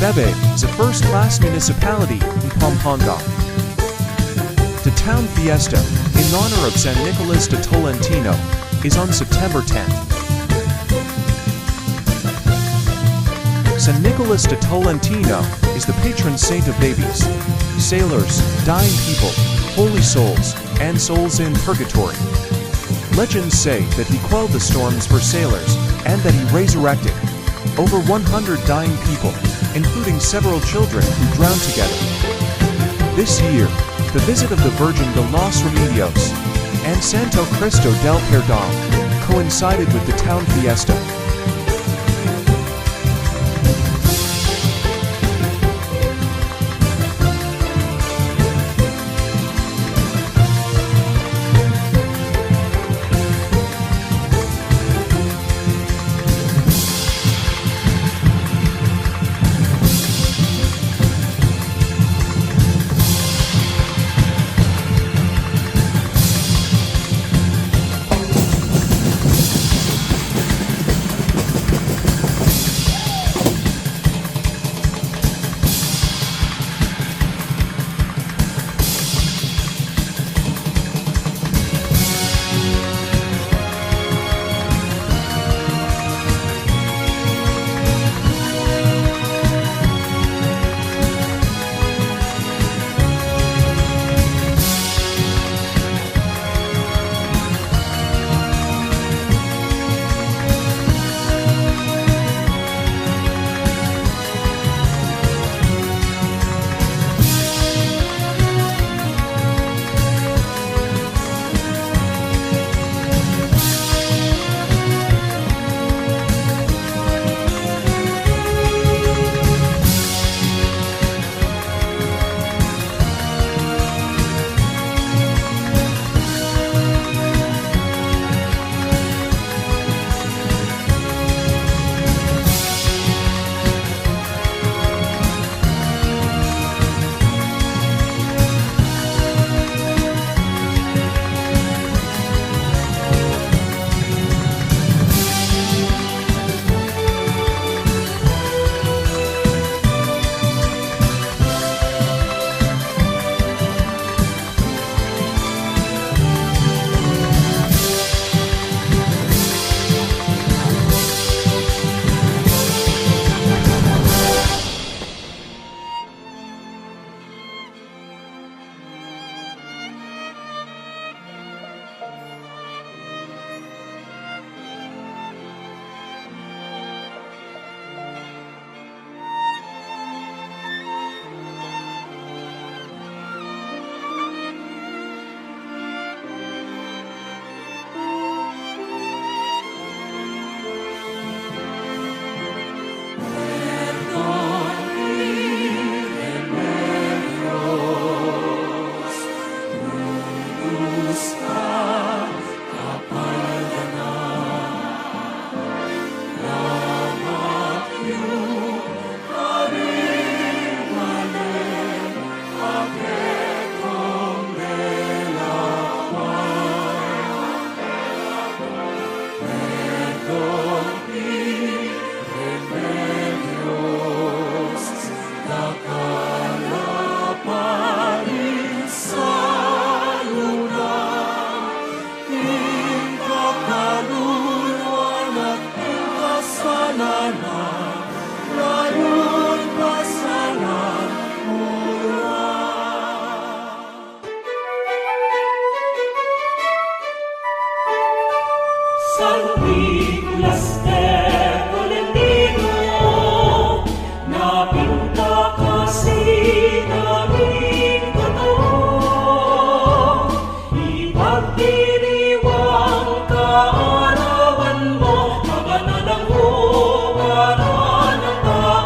Macabebe is a first-class municipality in Pampanga. The town Fiesta, in honor of San Nicolas de Tolentino, is on September 10th. San Nicolas de Tolentino is the patron saint of babies, sailors, dying people, holy souls, and souls in purgatory. Legends say that he quelled the storms for sailors and that he resurrected over 100 dying people, including several children who drowned together. This year, the visit of the Virgin de los Remedios and Santo Cristo del Perdón coincided with the town fiesta. San Nicolas de Tolentino, napinta kasi naming totoo. Ipagdiriwang kaarawan mo, kabanal ang huwaran ng tao.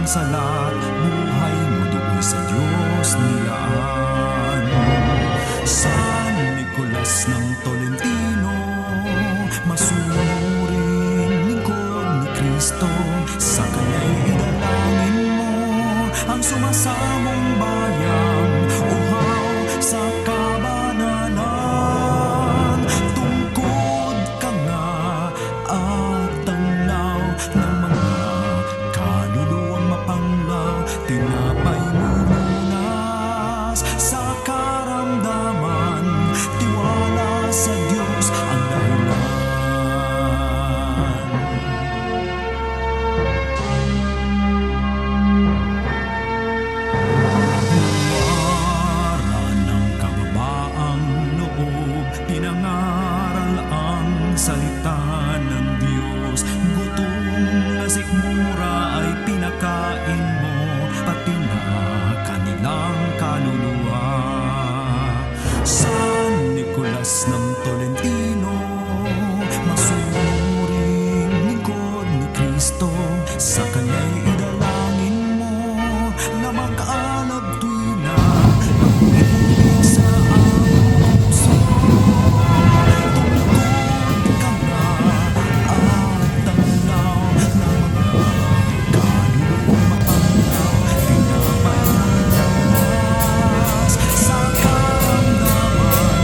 Salat, buhay mo do'y sa Diyos nilaan. San Nicolas ng Tolentino, masunurin lingkod ni Kristo. Sa kanya'y idalangin mo ang sumasamong bayan, uhaw sa kabanalan. Tungkod ka nga at tanglaw ng mga kaluluwang mapanglaw, tinapay mo lunas sa karamdaman, tiwala sa Diyos ang dahilan. Huwara ng kababaang loob, pinangaral ang salita ng Diyos. Gutom na sikmura ay pinakain mo, pati na kanilang kaluluwa. San Nicolas ng Tolentino, masunuring lingkod ni Kristo. Sa kanya'y idalangin mo na mag-alab tuwina ang ibig sa aming puso. Tungkod ka nga at tanglaw ng mga kaluluwang mapanglaw, tinapay mo lunas sa karamdaman,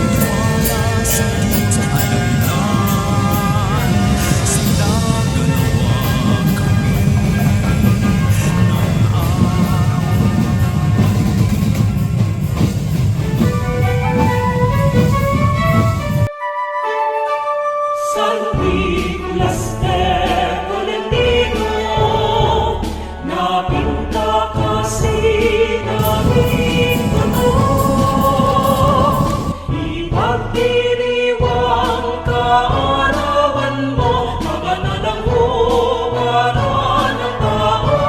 tiwala sa Diyos ang dahilan. Sila ganawa kami ng araw. San Nicolas de Tolentino, napinta kasi naming ipagdiriwang kaarawan mo, mabanalang huwaran ng tao.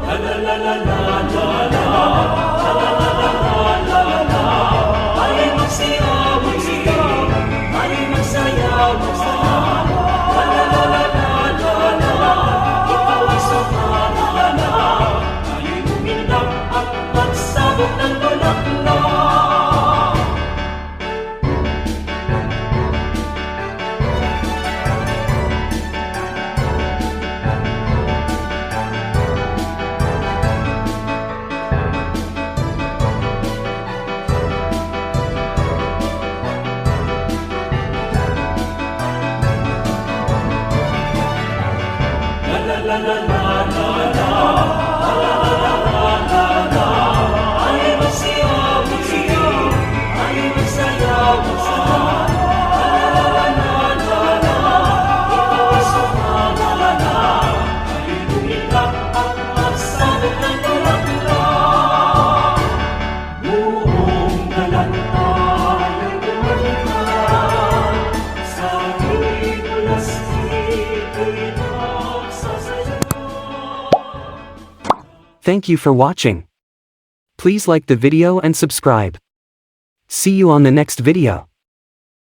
La la la la la la la, la la la la la la, ay magsiyaw, ay magsayaw, la la la la la la, ikaw ay sumalala, ay umindak at magsabog ng bulaklak. La la la la la la, la la la la la la, ay magsiyaw, ay magsayaw, la la la la la la, ikaw ay sumalala, ay umiyak at magsabog ng bulaklak. Buong dalan tayo'y bumalikan, sa Nicolas ika'y nagsasayaw. Thank you for watching. Please like the video and subscribe. See you on the next video.